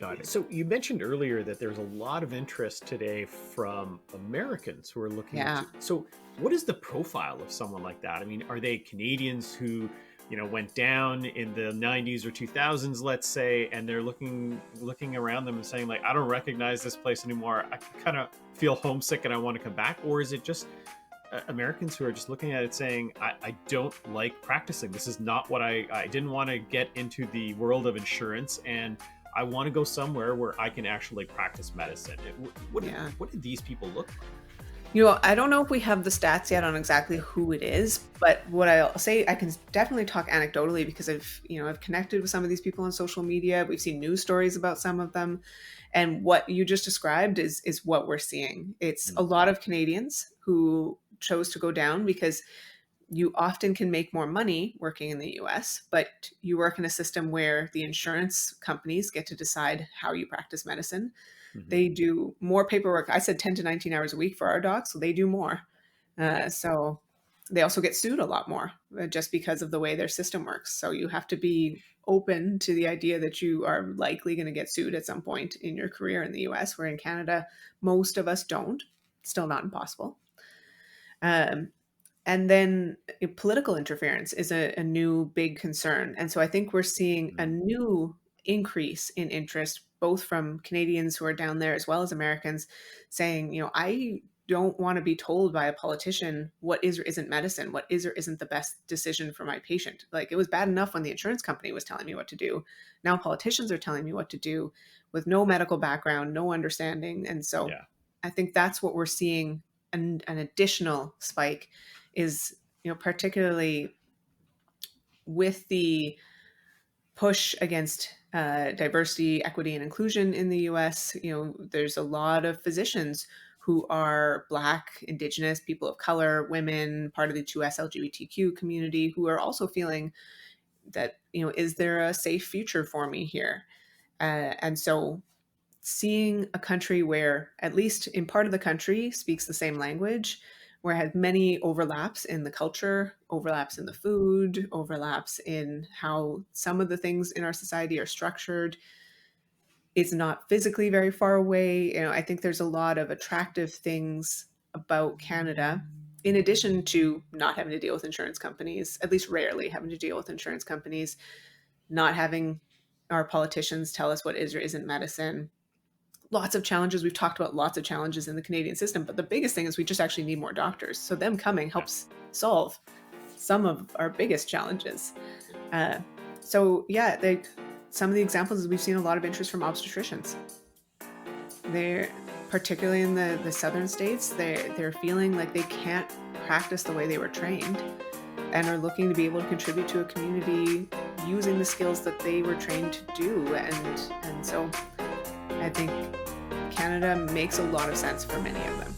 Got it. So you mentioned earlier that there's a lot of interest today from Americans who are looking Yeah. to. So what is the profile of someone like that? I mean, are they Canadians who, went down in the 90s or 2000s, let's say, and they're looking around them and saying like, I don't recognize this place anymore. I kind of feel homesick and I want to come back, or is it just Americans who are just looking at it saying, I don't like practicing. This is not what I didn't want to get into the world of insurance, and I want to go somewhere where I can actually practice medicine. Yeah. What do these people look like? I don't know if we have the stats yet on exactly who it is, but what I'll say, I can definitely talk anecdotally because I've connected with some of these people on social media. We've seen news stories about some of them. And what you just described is what we're seeing. It's a Mm. lot of Canadians who chose to go down because you often can make more money working in the US, but you work in a system where the insurance companies get to decide how you practice medicine. Mhm. They do more paperwork. I said 10 to 19 hours a week for our docs, so they do more. So they also get sued a lot more just because of the way their system works. So you have to be open to the idea that you are likely going to get sued at some point in your career in the US, where in Canada, most of us don't. Still not impossible. Um, and then political interference is a new big concern. And so I think we're seeing a Mm. new increase in interest, both from Canadians who are down there as well as Americans, saying, I don't want to be told by a politician what is or isn't medicine, what is or isn't the best decision for my patient. Like, it was bad enough when the insurance company was telling me what to do. Now politicians are telling me what to do with no medical background, no understanding. And so Yeah. I think that's what we're seeing, an additional spike is, particularly with the push against diversity, equity, and inclusion in the US. There's a lot of physicians who are Black, Indigenous, people of color, women, part of the 2S LGBTQ community, who are also feeling that, is there a safe future for me here? And so seeing a country where, at least in part of the country, speaks the same language, where it has many overlaps in the culture, overlaps in the food, overlaps in how some of the things in our society are structured. It's not physically very far away. I think there's a lot of attractive things about Canada, in addition to not having to deal with insurance companies, at least rarely having to deal with insurance companies, not having our politicians tell us what is or isn't medicine. Lots of challenges. We've talked about lots of challenges in the Canadian system, but the biggest thing is we just actually need more doctors. So them coming Yeah. helps solve some of our biggest challenges. Uh, so yeah, some of the examples is we've seen a lot of interest from obstetricians. They're particularly in the southern states. They're feeling like they can't practice the way they were trained, and are looking to be able to contribute to a community using the skills that they were trained to do. And so I think Canada makes a lot of sense for many of them.